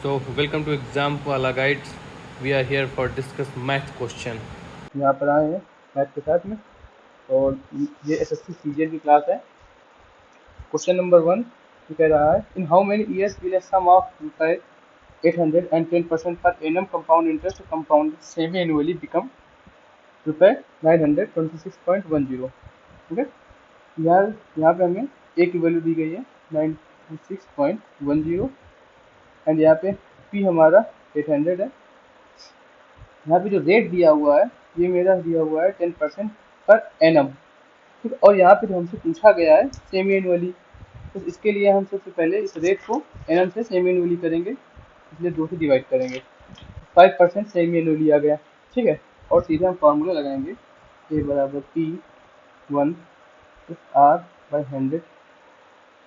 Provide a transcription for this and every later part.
So, welcome to Exam Wala Guides. We are here for discuss math question. यहाँ पर आए हैं math के साथ में। और ये एसएससी सीजीएल की क्लास है। क्वेश्चन नंबर 1 ये कह रहा है, in how many years will a sum of रुपए 810% per annum compound interest compound semi annually become रुपए 926.10। ठीक है, यार यहाँ पे हमें ए की वैल्यू दी गई है 926.10 एंड यहाँ पे पी हमारा 800 है। यहाँ पे जो रेट दिया हुआ है ये मेरा दिया हुआ है 10% पर एनम। ठीक है, और यहाँ पे जो हमसे पूछा गया है सेमी एनुअली, तो इसके लिए हम सबसे पहले इस रेट को एनम से सेमी एनुअली करेंगे, इसलिए 2 से डिवाइड करेंगे। 5% सेमी एनुअली आ गया। ठीक है, और सीधे हम फार्मूला लगाएंगे ए बराबर पी 1 आर बाई 100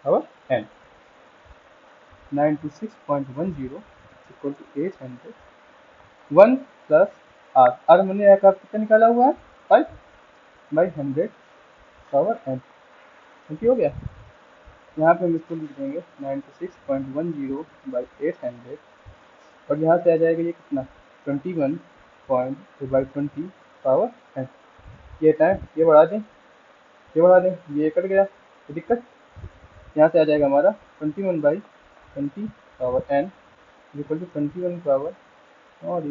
और n 926.10 equal to 800 1 plus R. R हमने यहाँ का कितना निकाला हुआ है 5 बाई 100 पावर एन। ठीक हो गया। यहाँ पे हम इसको लिख देंगे 96.10 बाई 800 और यहाँ से आ जाएगा ये कितना 21.20 पावर एन। ये टाइम ये बढ़ा दें, ये बढ़ा दें, ये कट गया, ये दिक्कत। यहाँ से आ जाएगा हमारा 21/20 power n equal to 21 power और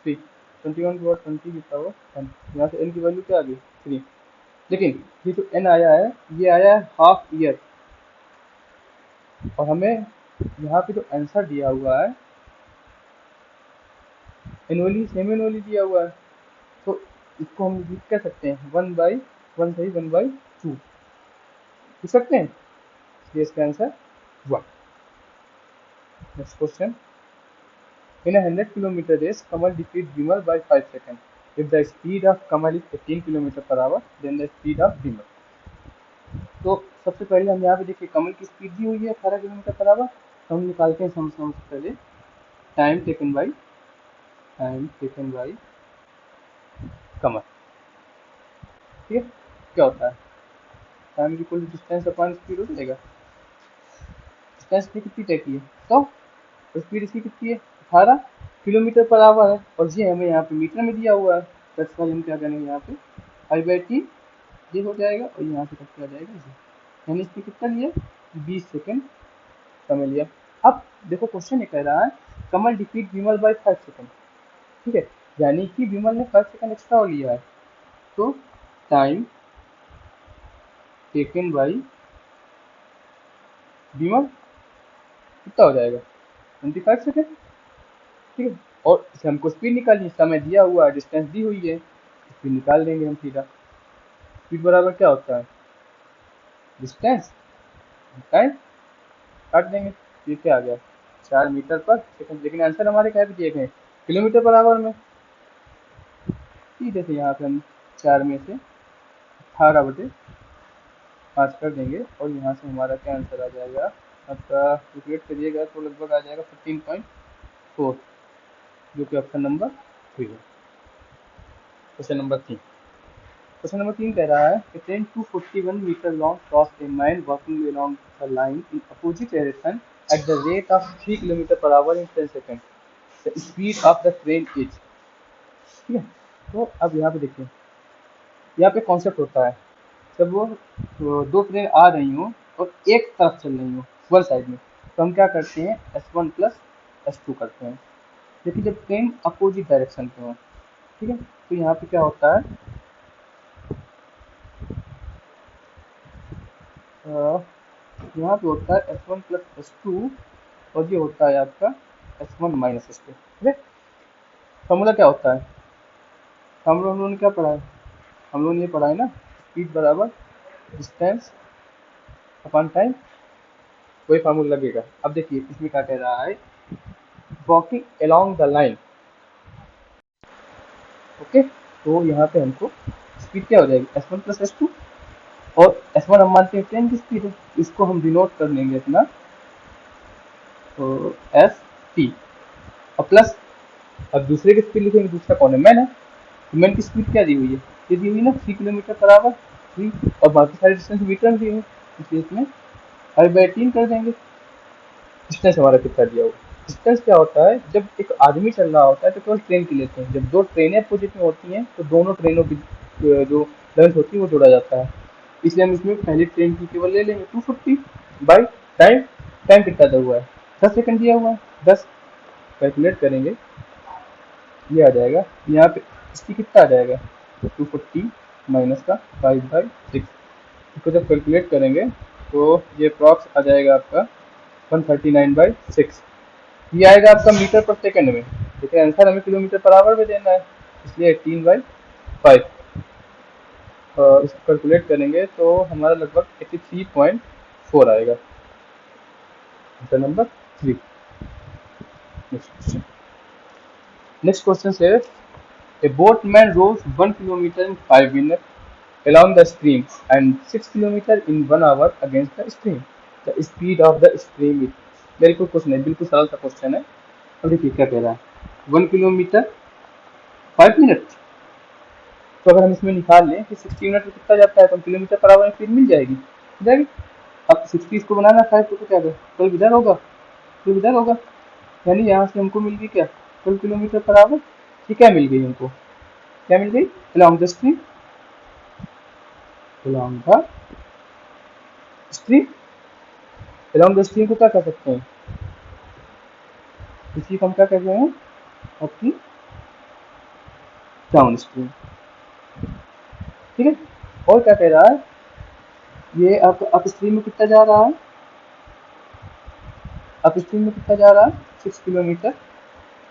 3 21 पावर 20 की पावर एन। यहाँ से एन की वैल्यू क्या आ गई 3। लेकिन ये जो एन आया है ये आया है हाफ ईयर, और हमें यहाँ पे जो आंसर दिया हुआ है एनुअली सेमी एनुअली दिया हुआ है, तो इसको हम लिख कह सकते हैं 1/1 सही 1/2 लिख सकते हैं। ये इसका answer 1। Next question, in a 100 kilometer race Kamal defeat Bimal by 5 seconds. If the speed of Kamal is 18 kilometre per our then the speed of Bimal। तो सबसे पहले हम यहाँ पे देखिए कमल की स्पीड दी हुई है 18 किलोमीटर पर आवर, तो हम निकालते हैं सबसे पहले टाइम टेकन बाई कमल। ठीक है, क्या होता है time equal to distance upon speed हो जाएगा। डिस्टेंस की कितनी तय की है तो स्पीड इसकी कितनी है 18 किलोमीटर पर आवर है, और ये हमें यहाँ पे मीटर में दिया हुआ है। दैट्स व्हाई हम क्या करेंगे यहाँ पे 5/3 ये हो जाएगा और यहाँ से कट आ जाएगा जी। यानी इसकी कितना लिया 20 सेकेंड समय लिया। अब देखो क्वेश्चन ये कह रहा है कमल डिफीट विमल बाय 5 सेकेंड। ठीक है, यानी कि विमल ने 5 सेकेंड एक्स्ट्रा लिया है, तो टाइम टेकन बाई विमल कितना हो जाएगा 25 सेकेंड। ठीक है, और इसे हमको स्पीड निकालनी, समय दिया हुआ है, डिस्टेंस दी हुई है, स्पीड निकाल देंगे हम सीधा। स्पीड बराबर क्या होता है डिस्टेंस टाइम, काट देंगे। ये क्या आ गया 4 मीटर पर सेकंड, लेकिन आंसर हमारे क्या भी दिए गए किलोमीटर पर आवर में। सीधे से यहाँ पे हम 4 में से 18/5 कर देंगे और यहाँ से हमारा क्या आंसर आ जाएगा, आपका कैलकुलेट करिएगा तो लगभग आ जाएगा 15.4, जो कि ऑप्शन नंबर 3 है। क्वेश्चन नंबर 3, क्वेश्चन नंबर 3 कह रहा है कि train 241 metre long cross a man walking along the line in opposite direction at the rate of 3 kilometre per hour in 10 second. The speed of the train is. ठीक है, तो अब यहाँ पे देखिए, यहाँ पे कॉन्सेप्ट होता है जब वो 2 ट्रेन आ रही हों और एक तरफ चल रही हों वन साइड में, तो हम क्या करते हैं S1 प्लस S2 करते हैं। लेकिन जब ट्रेन अपोजिट डायरेक्शन पे हो, ठीक है, तो यहाँ पे क्या होता है यहाँ पे होता है S1 प्लस S2 और ये होता है आपका S1 माइनस S2। ठीक है, फॉर्मूला क्या होता है, फॉर्मूला हम लोगों ने क्या पढ़ा है, हम लोगों ने ये पढ़ा है ना स्पीड बराबर डिस्टेंस अपॉन टाइम, वही फार्मूला लगेगा। अब देखिए इसमें क्या कह रहा है walking along the line. Okay, तो यहाँ पे हमको स्पीड क्या हो जाएगी S1 प्लस S2, और S1 हम मानते हैं ट्रेन की स्पीड है, इसको हम डिनोट कर लेंगे अपना तो ST और प्लस, अब दूसरे की स्पीड लिखेंगे, दूसरा कौन है मैन है, तो मैन की स्पीड क्या दी हुई है ये दी हुई ना 3 किलोमीटर पर आवर 3, और बाकी सारे डिस्टेंस मीटर में दिए हैं, इसलिए इसमें 5/3 कर देंगे। डिस्टेंस हमारा कितना दिया हुआ डिस्टेंस क्या होता है, जब एक आदमी चल रहा होता है तो केवल ट्रेन की लेते हैं, जब दो ट्रेनें अपोजिट में होती हैं तो दोनों ट्रेनों की जो लेंथ होती है वो जोड़ा जाता है। इसलिए हम इसमें पहली ट्रेन की केवल ले लेंगे 250 बाई टाइम। टाइम कितना दिया हुआ है, 10 सेकंड दिया हुआ है, 10 कैलकुलेट करेंगे, ये आ जाएगा यहाँ पे, इसकी कितना आ जाएगा 240 माइनस का 5/6। इसको जब कैलकुलेट करेंगे तो ये अप्रॉक्स आ जाएगा आपका 139/6। ये आएगा आपका मीटर पर सेकंड में, लेकिन आंसर हमें किलोमीटर पर आवर में देना है, इसलिए 18/5। इसको कैलकुलेट करेंगे तो हमारा लगभग 83.4 आएगा। Answer number 3। नेक्स्ट क्वेश्चन से, a boatman rows 1 kilometer in 5 minutes along the stream and 6 kilometer in 1 hour against the stream. The speed of the stream is, very good question है, बिल्कुल सरल सा क्वेश्चन है। अब देखिए क्या कह रहा है, 1 किलोमीटर 5 मिनट, तो अगर हम इसमें निकाल लें कि 60 मिनट में कितना जाता है तो हम किलोमीटर पर आवर स्पीड मिल जाएगी। अब 60 इसको बनाना 5 तो क्या होगा, 12 इधर होगा, 12 इधर होगा, यानी यहाँ से हमको मिल गई क्या 12 किलोमीटर पर आवर। ये क्या मिल गई हमको, क्या मिल गई, along the stream, along the stream, along the stream को क्या कर सकते हैं, इसी को हम क्या कर रहे हैं आपकी डाउन स्ट्रीम। ठीक है, और क्या कह रहा है, ये अप स्ट्रीम में कितना जा रहा है, अप स्ट्रीम में कितना जा रहा है 6 किलोमीटर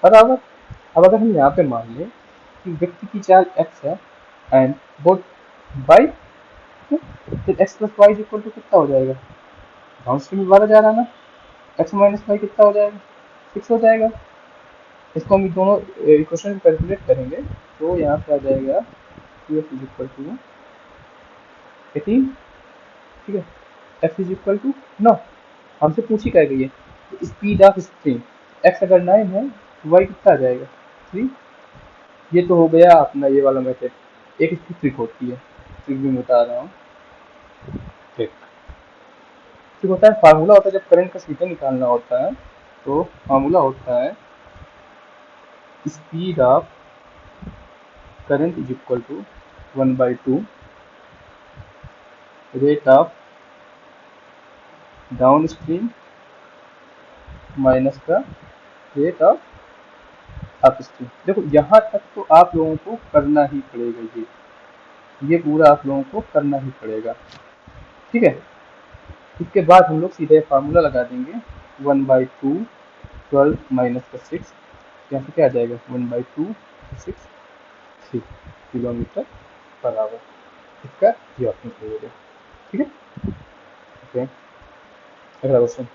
पर आवर। अब अगर हम यहाँ पे मान लें कि व्यक्ति की चाल x है एंड बोट y, फिर x plus y equal to कितना हो जाएगा, डाउन स्ट्रीम में 12 जा रहा है ना, x माइनस वाई कितना हो जाएगा 6 हो जाएगा। इसको हम दोनों इक्वेशन कैलकुलेट करेंगे तो यहाँ पे आ जाएगा q इज इक्वल टू 18। ठीक है, x इज इक्वल टू 9, हमसे पूछी क्या गई है स्पीड ऑफ स्ट्रीम, x अगर 9 है तो y कितना आ जाएगा 3। ये तो हो गया अपना ये वाला मेथड। एक इसकी ट्रिक होती है, ट्रिक भी मैं बता रहा हूँ। ट्रिक होता है, फार्मूला होता है, जब करंट का सीधे निकालना होता है तो फार्मूला होता है speed of current is equal to 1/2 rate of downstream minus का रेट ऑफ अप स्ट्रीम। देखो यहाँ तक तो आप लोगों को करना ही पड़ेगा, ये पूरा आप लोगों को करना ही पड़ेगा। ठीक है, इसके बाद हम लोग सीधे फार्मूला लगा देंगे 1/2 12 माइनस का 6, यहाँ से क्या आ जाएगा 1/2 6 3 किलोमीटर पर आवर। इसका ये ऑप्शन सही हो गया। ठीक है, ओके। अगला question,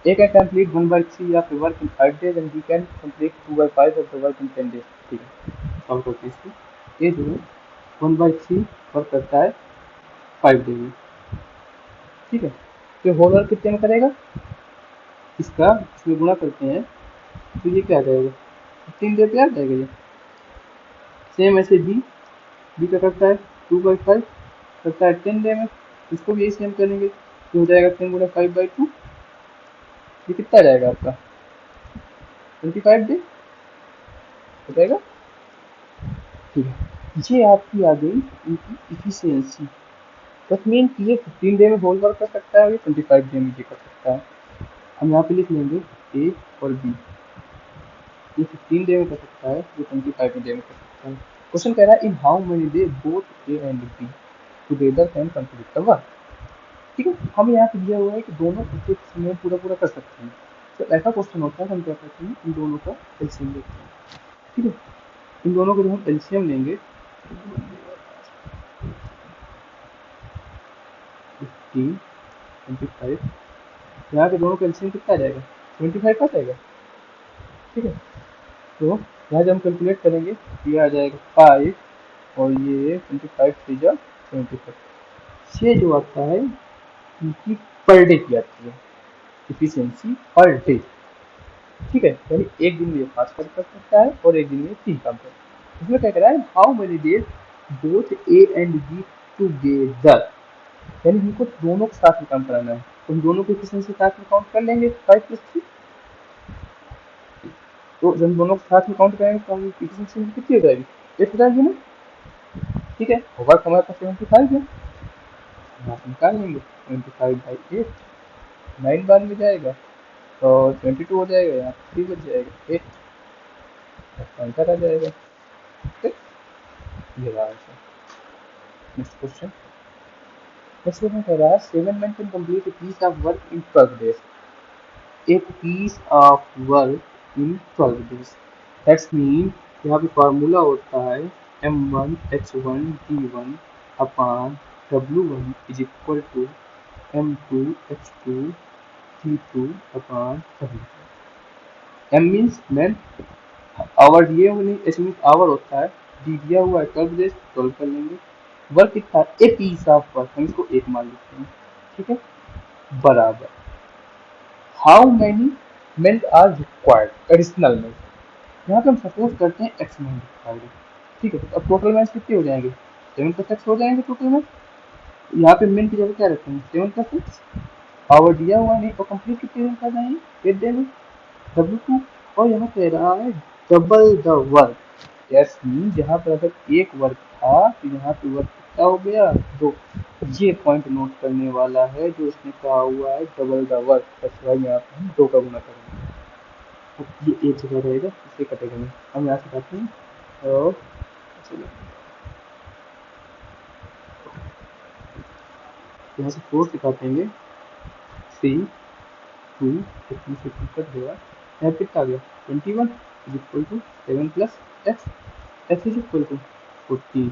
a can complete 1/3 of work in 5 days and B can complete 2/5 of the work in 10 days। ठीक है, सॉल्व करते हैं इसको। ए जो है 1/3 वर्क करता है 5 डे में। ठीक है, तो होल वर्क कितने में करेगा, इसका इसमें गुणा करते हैं तो ये क्या आ जाएगा 15 डे पे आ जाएगा ये। सेम ऐसे बी का करता है 2/5, करता है 10 डे में, इसको भी यही सेम करेंगे तो हो जाएगा 10 गुणा 5/2, ये कितना आ जाएगा आपका 25 डे हो जाएगा। ठीक है, ये आपकी आ गई इनकी इफिशियंसी। दैट मीन कि ये 15 डे में होल वर्क कर सकता है और ये 25 डे में ये कर सकता है। हम यहाँ पे लिख लेंगे ए और बी, ये 15 डे में कर सकता है, ये 25 डे में कर सकता है। क्वेश्चन कह रहा है in how many day both A and be together can complete the work. ठीक है, हमें यहाँ पे दिया हुआ है कि दोनों एक समय पूरा कर सकते हैं, तो ऐसा क्वेश्चन होता है हम क्या करते हैं इन दोनों का एलसीएम लेते हैं। ठीक है, इन दोनों को जब हम एलसीएम लेंगे 15 25, यहाँ के दोनों का एलसीएम कितना आ जाएगा 25 आ जाएगा। ठीक है, तो यहाँ जब हम कैलकुलेट करेंगे ये आ जाएगा 5 और ये 25 3 जा 75। ये जो आता है इनकी पर डे की आती है इफिशियंसी पर डे। ठीक है, यानी एक दिन में ये 5 काम कर सकता है और एक दिन में 3 काम कर सकता है। इसमें क्या कह रहा है how many days both A and be together, यानी हमको दोनों के साथ में काम कराना है, तो हम दोनों को इफिशियंसी साथ में काउंट कर लेंगे 5 + 3। तो जब हम दोनों को साथ में काउंट करेंगे तो हमारी इफिशिएंसी कितनी हो जाएगी, 8 हो जाएगी ना। ठीक है, वर्क हमारे पास 75 है, यहाँ से निकाल लेंगे 75/8, 9 बाद में जाएगा और 22 हो जाएगा, यहाँ 3 बच जाएगा 8, आंसर आ जाएगा। ठीक, ये रहा answer. Next question. Next question कह रहा है 7 men can complete a piece of work in 12 days. A piece of work in 12 days. That's mean यहाँ पे फार्मूला होता है m1h1d1 upon w1 is equal to m2h2 d2 upon w2। m means man, hour दिए हुए नहीं, H means our होता है, D दिया हुआ है 12 डेज, 12 कर लेंगे। वर्क कितना है, ए पीस ऑफ वर्क, हम इसको एक मान लेते हैं। ठीक है, बराबर how many men are required additional men, यहाँ पे हम सपोज करते हैं एक्स मेन रिक्वायर्ड है। ठीक है, तो अब टोटल मेन कितने हो जाएंगे, 7+x हो जाएंगे टोटल मेन। यहाँ पे मेन की जगह क्या रखेंगे, 7+x, आवर दिया हुआ नहीं और कंप्लीट कितने दिन कर जाएंगे, 8 दिन W2। और यहाँ कह रहा है double the work, that's mean यहाँ पर अगर एक वर्क था तो यहाँ पे वर्क कितना हो गया, 2। ये पॉइंट नोट करने वाला है जो इसने कहा हुआ है double the work, that's why यहाँ पे हम 2 का गुना करेंगे। अब ये एक जगह रहेगा, इसे कटेगा नहीं। हम यहाँ से काटते हैं और चलो यहाँ से 4 से काटेंगे, 3 2 2 से 2 कट गया, यहाँ पे कितना आ गया 21 is equal to 7+x, x is equal to 14।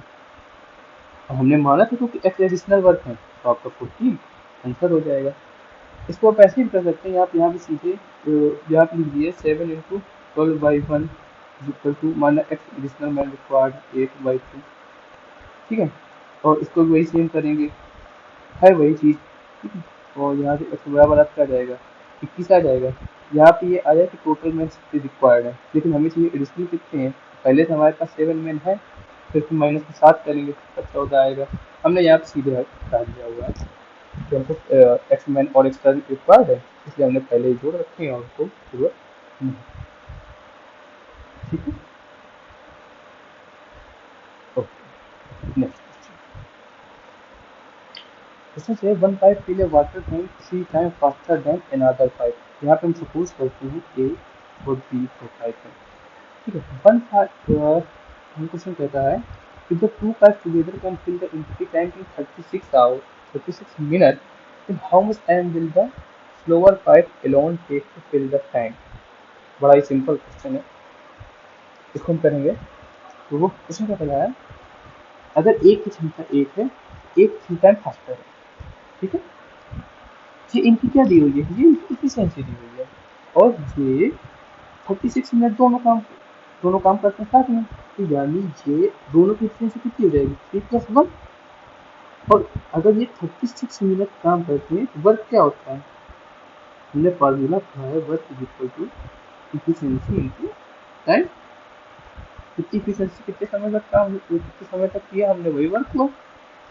और हमने माना था क्योंकि x एडिशनल वर्क है तो आपका 14 आंसर हो जाएगा। इसको आप ऐसे भी कर सकते हैं, आप यहाँ पे सीधे यहाँ पे लिख दिए 7 × 12/1 इज इक्वल टू, माना x एडिशनल मैन रिक्वायर्ड 8/2। ठीक है, और इसको भी वही सेम करेंगे, है वही चीज़। ठीक है, और यहाँ से x बराबर आपका आ जाएगा 21 आ जाएगा। यहाँ पे ये आ जाए कि टोटल मैन रिक्वायर्ड है, लेकिन हमें चाहिए एडिशनल कितने हैं, पहले से हमारे पास 7 मैन है, फिर माइनस में 7 करेंगे तब 14 आएगा। हमने यहाँ पे सीधे हटा दिया हुआ है कि हमको एक्स मैन और एक्स्ट्रा रिक्वायर्ड है, इसलिए हमने पहले ही जोड़ रखे हैं और उसको जरूरत नहीं। ठीक है, ओके। नेक्स्ट क्वेश्चन से one pipe fill a water tank 3 times faster than another pipe. यहाँ पे हम सपोज करते हैं ए और बी और पाइप है। ठीक है, वन पाइप हम क्वेश्चन कहता है if the two pipes together can fill the empty tank in 36 hours 36 minutes, then how much time will the slower pipe alone take to fill the tank? बड़ा ही simple question है, इसको हम करेंगे। तो वो क्वेश्चन क्या कहता है, अगर एक की क्षमता 1 है, एक 3 टाइम फास्टर है। ठीक है, ये इनकी क्या दी हुई है, ये इफिशियंसी दी हुई है, और ये 36 मिनट दोनों काम करते हैं साथ में, तो यानी ये दोनों की इफिशियंसी कितनी हो जाएगी, 3+1। और अगर ये 36 मिनट काम करते हैं तो वर्क क्या होता है, हमने फार्मूला पढ़ा है, work is equal to efficiency into time. कितनी इफिशियंसी कितने समय तक काम, कितने समय तक किया हमने वही वर्क लो,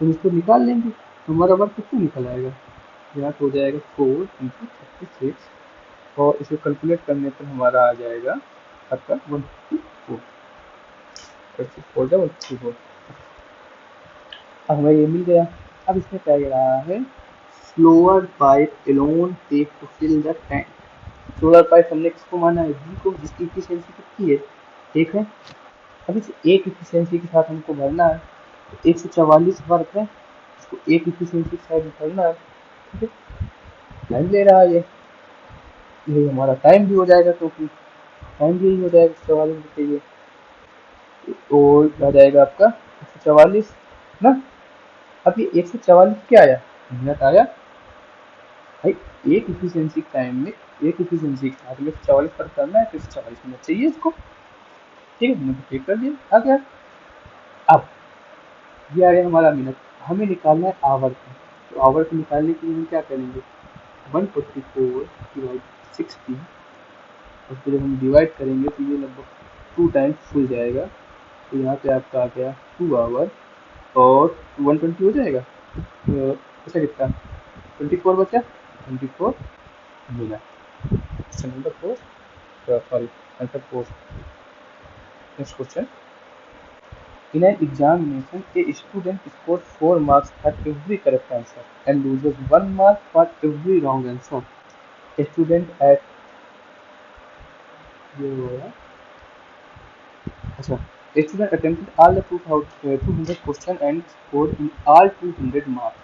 तो इसको निकाल लेंगे तो हमारा वर्क कितना निकल आएगा, यहाँ हो जाएगा 4 × 36, और इसे कैलकुलेट करने पर हमारा आ जाएगा आपका 154। 154। अब हमें ये मिल गया। अब इसमें क्या कह रहा है, slower pipe alone take to fill the tank. Slower pipe हमने किसको माना है, बी को, जिसकी इफिशियंसी कितनी है, 1 है। अब इस एक इफिशियंसी के साथ हमको भरना है, तो 144 वर्क है, इसको एक इफिशियंसी के साथ भरना है। ठीक है, टाइम ले रहा है ये हमारा टाइम भी हो जाएगा, क्योंकि टाइम भी यही हो जाएगा 144 रुपये, और आ जाएगा आपका 144 ना। अब ये 144 क्या आया, मिनट आया भाई, एक इफिशियंसी टाइम में एक इफिशियंसी के साथ में 144 पर करना है तो 144 मिनट चाहिए इसको। ठीक है, मैंने टिक कर दिया, आ गया। अब ये आ गया हमारा मिनट, हमें निकालना है आवर का, तो आवर को निकालने के लिए हम क्या करेंगे, 144/60, और फिर हम डिवाइड करेंगे तो ये लगभग 2 टाइम्स फुल जाएगा, तो यहाँ पे आपका आ गया 2 आवर और 120 हो जाएगा, तो ऐसा कितना 24 बचा, 24 minute. Question number 4, sorry answer post. Next question. In an examination, a student scores 4 marks for every correct answer and loses 1 mark for every wrong answer. A student at a student attempted all the 200 questions and scored in all 200 marks.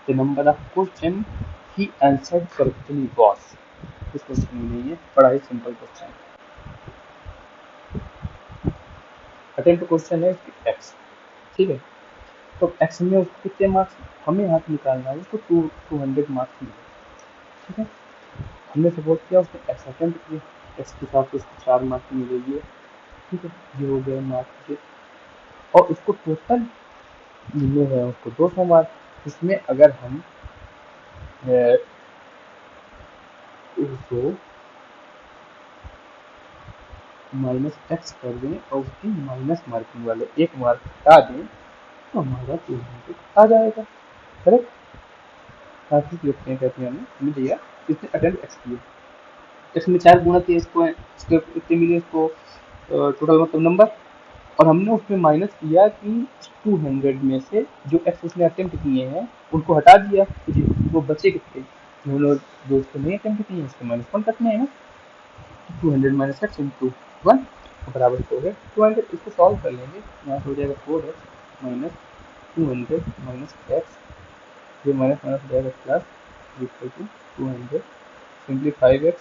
The number of questions he answered correctly was. इस question में नहीं है, बड़ा ही simple question. Attempt question है x. ठीक है, तो x में उसको कितने मार्क्स हमें यहाँ से निकालना है, उसको 200 मार्क्स मिले. ठीक है, हमने सपोज किया उसने एक्स अटेम्प्ट किया, एक्स के साथ उसको 4 मार्क्स मिलेगी. ठीक है, ये हो गया मार्क्स के, और उसको टोटल मिले हैं उसको 200 मार्क्स. इसमें अगर हम उसको माइनस एक्स कर दें और उसकी माइनस मार्किंग वाले 1 मार्क हटा दें तो हमारा 200 आ जाएगा. करेक्ट. काफी देखते हैं कहते हैं हमें दिया इसने अटेम्प्ट एक्स किया, एक्स में 4 गुना किया, इसको इतने मिले इसको टोटल मतलब नंबर, और हमने उसमें माइनस किया कि 200 में से जो एक्स उसने अटेम्प्ट किए हैं उनको हटा दिया, तो वो बचे कितने, जो लोग दोस्तों नहीं अटेम्प्ट किए हैं उसको -1 कटने हैं ना. 200 माइनस एक्स इंटू 1 बराबर 4 है. 200 इसको सॉल्व कर लेंगे, यहाँ से हो जाएगा 4x माइनस 200 माइनस एक्स, ये माइनस माइनस हो जाएगा plus equal to 200 simply 5x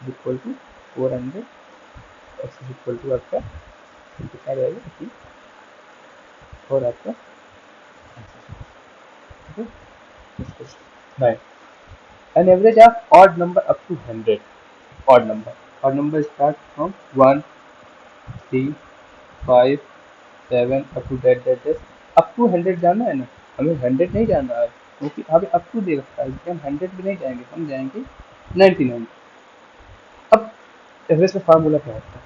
equal to 400 x equal to आपका कितना रहेगा 3 और आपका answer. An average of odd number up to 100. Odd number start from 1, 3, 5, 7 up to that. up to 100 जाना है ना, हमें 100 नहीं जाना है क्योंकि अभी अप टू दे रखा है, इसलिए हम 100 भी नहीं जाएंगे, हम जाएंगे 99. अब एवरेज का फार्मूला क्या होता है,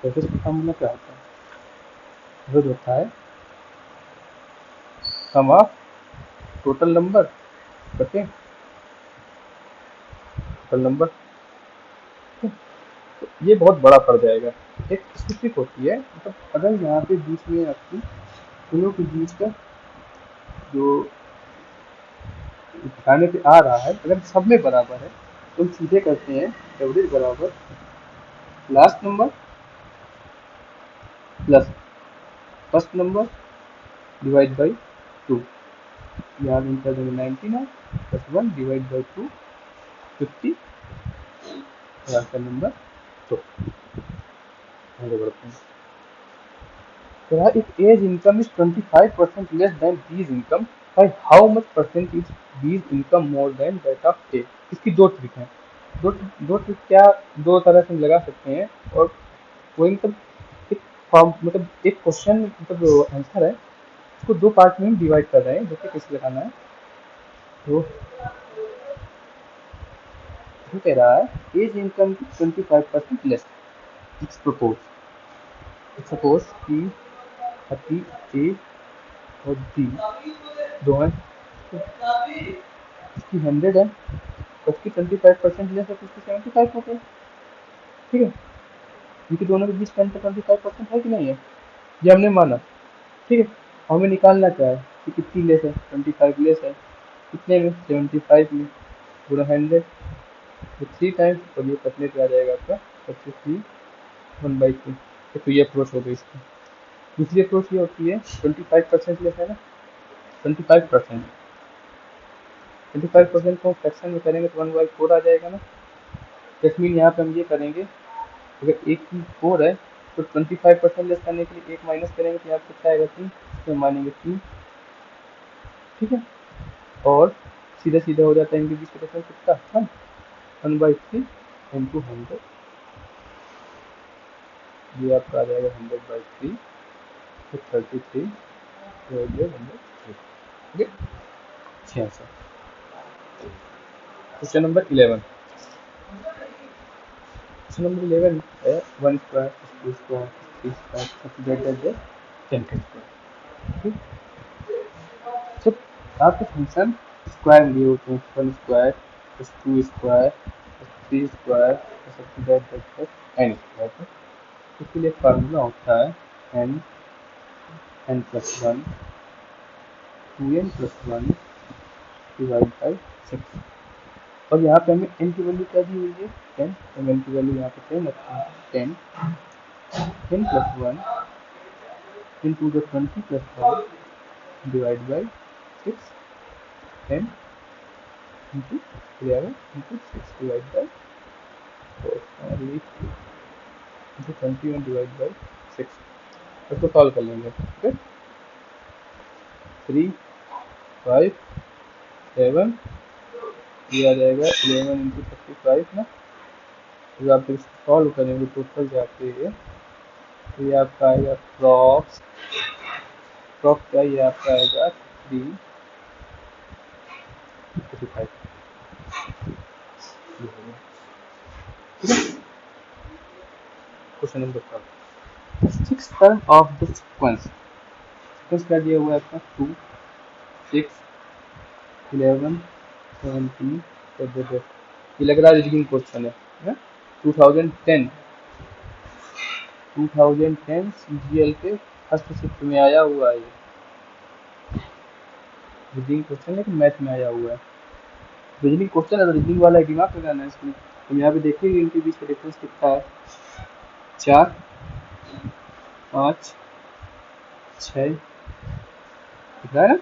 एवरेज का फार्मूला क्या होता है, एवरेज होता है सम ऑफ टोटल नंबर बटे टोटल नंबर. तो ये बहुत बड़ा पड़ जाएगा. एक स्पेसिफिक होती है, मतलब अगर यहाँ पे बीच में आपकी दोनों के बीच का जो दिखाने पे आ रहा है अगर सब में बराबर है तो हम सीधे करते हैं एवरेज बराबर last number plus first number divide by 2. यहाँ में कर देंगे 99 प्लस 1 डिवाइड बाई 2 50 और आंसर नंबर 2. आगे बढ़ते हैं. If age income is 25% less than B's income, by how much percent is B's income more than that of A? इसकी दो ट्रिक है. दो ट्रिक क्या, दो तरह से हम लगा सकते हैं, और वो मतलब एक फॉर्म मतलब एक क्वेश्चन मतलब आंसर है, उसको दो पार्ट में हम डिवाइड कर रहे हैं. देखिए कैसे लगाना है. तो वो कह रहा है एज इनकम की 25% लेस. सपोज कि अति ए और बी दो हैं, इसकी 100 है तो उसकी 25% लेस है तो उसकी 75 हो गई. ठीक है, क्योंकि दोनों के बीच का अंतर 25% है कि नहीं है, ये हमने माना. ठीक है, हमें निकालना क्या है कि कितनी लेस है, 25 लेस है कितने में, 75 में, पूरा 100 तो 3 टाइम्स, और ये कटने पे आ जाएगा आपका 33 1/3. तो ये अप्रोच हो गई इसकी. दूसरी अप्रोच ये होती है 25% लेस है ना, 25% 25% को फ्रैक्शन में करेंगे तो 1/4 आ जाएगा ना. दैट मीन यहाँ पे हम ये करेंगे, अगर एक की 4 है तो 25% लेस करने के लिए 1 माइनस करेंगे तो यहाँ पे कितना आएगा 3, इसमें मानेंगे 3. ठीक है, और सीधा सीधा हो जाता है इनके बीच का डिफरेंस कितना 1/3 इंटू 100. ये आपका आ जाएगा 100/3 तो 33 ओके. अच्छा sir, question number 11. Question number 11 है 1 स्क्वायर 2 स्क्वायर 3 स्क्वायर 10 स्क्वायर. जब आपके फंक्शन स्क्वायर लिए होते हैं 1 square plus 2 square C square n square पर। इसके लिए फार्मूला होता है n n plus one two n plus one divide by six. और यहाँ पे हमें एन की वैल्यू क्या दी हुई है 10, तो एन की वैल्यू यहाँ पे 10 रखते हैं 10 10 plus one into the 20 plus one divide by 6 10 into 11 into 6 divide by 4 into 21 divide by 6। इसको सॉल्व कर लेंगे। ओके 3 5 7 ये आ जाएगा 11 इंटू 35 ना। जब आप इसको सॉल्व करेंगे टोटल जाके तो ये आपका आएगा प्रॉक्स क्या ये आपका आएगा 335। Question number 6 term of the sequence क्या दिया हुआ है आपका 2 6 11 17 ये लग रहा है रीजनिंग क्वेश्चन है 2010 CGL के फर्स्ट शिफ्ट में आया हुआ है। ये रीजनिंग क्वेश्चन है कि मैथ में आया हुआ है। रीजनिंग क्वेश्चन है तो रीजनिंग वाला दिमाग लगाना है इसमें। हम यहाँ पे देखेंगे इनके बीच का डिफरेंस कितना है 4 5 6 दिख रहा है ना।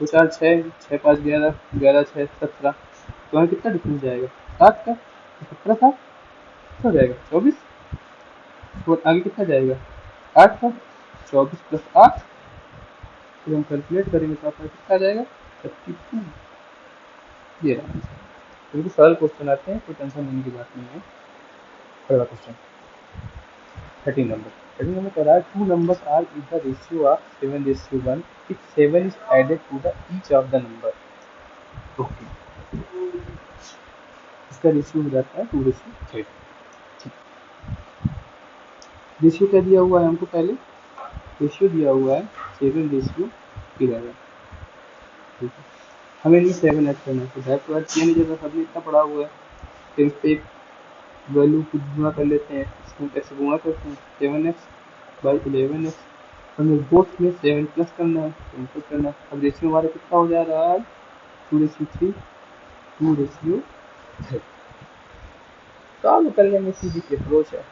2 4 6 6 5 11 11 6 17 तो हमें कितना डिफरेंस जाएगा 7 का 17 था हो जाएगा 24। तो आगे कितना जाएगा 8 का 24 प्लस 8 फिर हम कैलकुलेट करेंगे तो आपका कितना जाएगा 32। ये रहा बिल्कुल सरल क्वेश्चन आते हैं, कोई टेंशन लेने की बात नहीं है। अगला क्वेश्चन 13 नंबर कह रहा है 2 numbers are in the ratio of 7:1 if 7 is added to the each of the number। Okay इसका रेशियो हो जाता है 2:3। रेशियो क्या दिया हुआ है हमको पहले रेशियो दिया हुआ है 7:11। ठीक है हमें नहीं 7 ऐड करना है तो दैट वर्ड किया नहीं जाता सबने इतना पढ़ा हुआ है। तो इस पर एक वैल्यू को गुणा कर लेते हैं इसमें कैसे गुणा करते हैं 7x बाई 11x हमें बोथ में 7 प्लस करना है तो इनको करना है। अब रेशियो हमारा कितना हो जा रहा है 2:3 2:3 सॉल्व कर लेंगे सीधी की अप्रोच है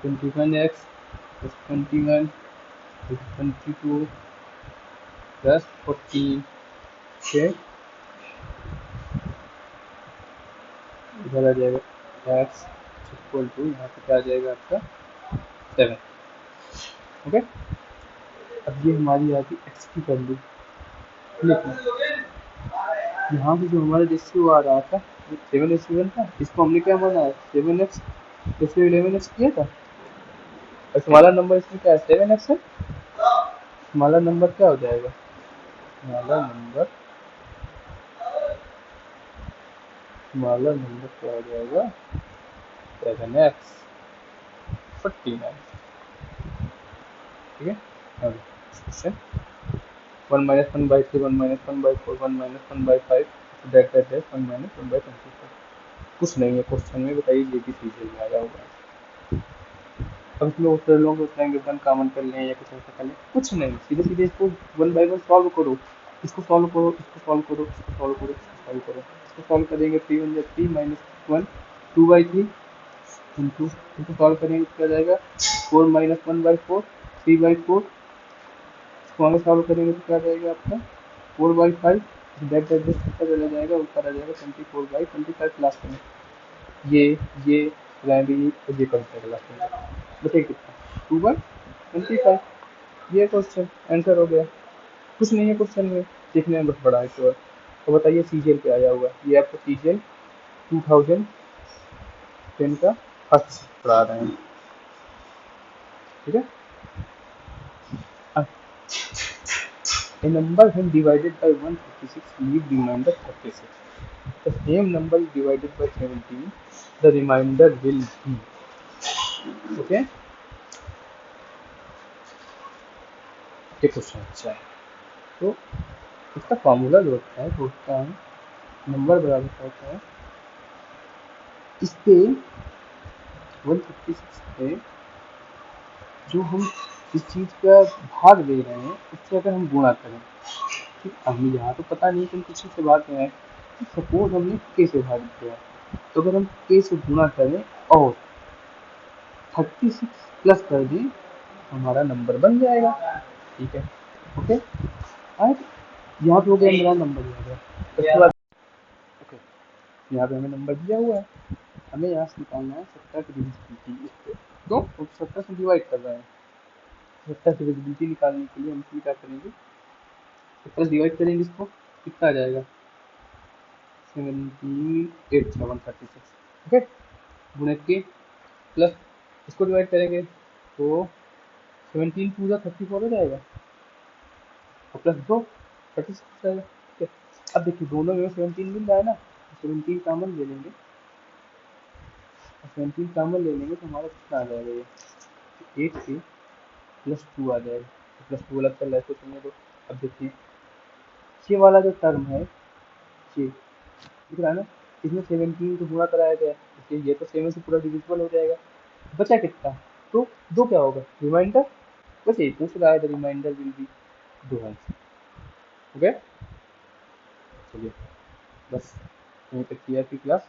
21x प्लस 21 22 प्लस 14 इधर आ जाएगा x इक्वल टू यहाँ पे क्या आ जाएगा आपका 7। ओके अब ये हमारी आ गई x की वैल्यू। लेकिन यहाँ पे जो हमारा रेशियो आ रहा था 7:1 था इसको हमने क्या माना है 7x इसमें 11x किया था और स्मॉलर नंबर इसमें क्या है 7x है। स्मॉलर नंबर क्या हो जाएगा स्मॉलर नंबर क्या हो जाएगा 7x 49। ठीक है अब क्वेश्चन 1 - 1/3 1 - 1/4 1 - 1/5 दैट 1 - 1/25। कुछ नहीं है क्वेश्चन में बताइए ये भी चीज़ में आया होगा। अब इसमें उत्तर लोग सोचेंगे 1 कॉमन कर लें या कुछ ऐसा कर लें कुछ नहीं सीधे सीधे इसको 1 बाय 1 सॉल्व करो इसको सॉल्व करो इसको सॉल्व करो इसको सॉल्व करो इसको सॉल्व करो इसको सॉल्व करेंगे 3 1 3 - 1 2/3 इंटू इसको सॉल्व करेंगे क्या जाएगा 4 - 1/4 3/4 इसको आगे सॉल्व करेंगे तो क्या जाएगा आपका 4/5 दैट कितना चला जाएगा ऊपर आ जाएगा 24/25 लास्ट में ये प्राइमरी और ये कंप्यूटर लास्ट में बताइए कितना 2/25। ये क्वेश्चन आंसर हो गया। कुछ नहीं है क्वेश्चन में देखने में बस बड़ा है केवल। तो बताइए सीजीएल पे आया हुआ ये आपको सीजीएल 2010 का फर्स्ट पढ़ा रहे हैं। ठीक है a number when divided by 156 leave remainder 36 the same number is divided by 17 the remainder will be okay। ये क्वेश्चन अच्छा है तो इसका फॉर्मूला जो होता है वो होता है नंबर बराबर होता है इस पे 156 पे जो हम इस चीज़ का भाग दे रहे हैं उससे अगर हम गुणा करें, ठीक, हमें यहाँ तो पता नहीं कि हम किसी से भाग रहे हैं, सपोज हमने के से भाग दिया, तो अगर हम के से गुणा करें और 36 प्लस कर दें हमारा नंबर बन जाएगा। ठीक है, ओके, और यहाँ पे हो गया मेरा नंबर दिया गया। उसके बाद ओके, यहाँ पे हमें नंबर दिया हुआ है, हमें यहाँ से निकालना है 70 की डिविजिबिलिटी इस पे, तो 70 से डिवाइड कर रहे हैं। 70 की डिविजिबिलिटी निकालने के लिए हम क्या करेंगे, 70 डिवाइड करेंगे इसको, कितना आ जाएगा 78,136, ओके, गुणे के प्लस इसको डिवाइड करेंगे तो 17 टू ज़ा 34 हो जाएगा और प्लस 2 36 जाएगा। ठीक है, अब देखिए दोनों में 17 मिल रहा है ना, 17 कॉमन ले लेंगे, 17 कॉमन ले लेंगे तो हमारा कितना आ जाएगा, ये 8 के प्लस 2 आ जाएगा, तो प्लस 2 अलग चल रहा है तो चलने दो। अब देखिए ये वाला जो टर्म है ये दिख रहा है ना, इसमें 17 को गुणा कराया गया, इसलिए ये तो 7 से पूरा डिविजिबल हो जाएगा। बचा कितना, तो 2 क्या होगा रिमाइंडर, बस यही पूछ रहा है, the remainder will be 2 answer. Okay, चलिए बस यहीं तक किया थी क्लास।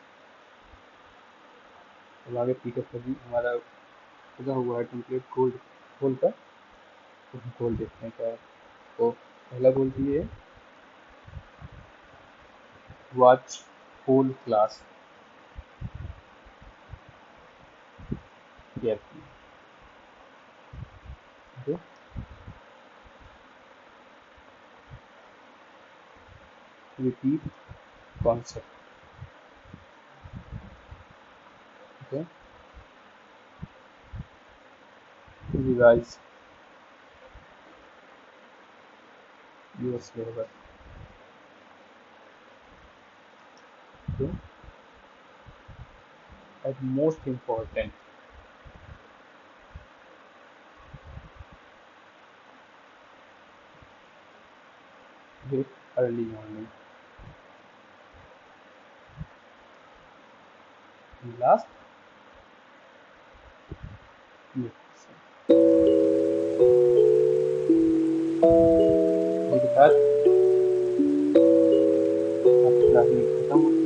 अब आगे पीकर सभी हमारा पूरा हुआ है कंप्लीट गोल गोल का, तो हम गोल देखते हैं क्या है। तो पहला गोल तो ये है, watch whole class carefully, okay, repeat concept, okay, revise your syllabus, okay, and most important, wake early morning, and last make ये के साथ आपकी क्लास में खत्म होती है।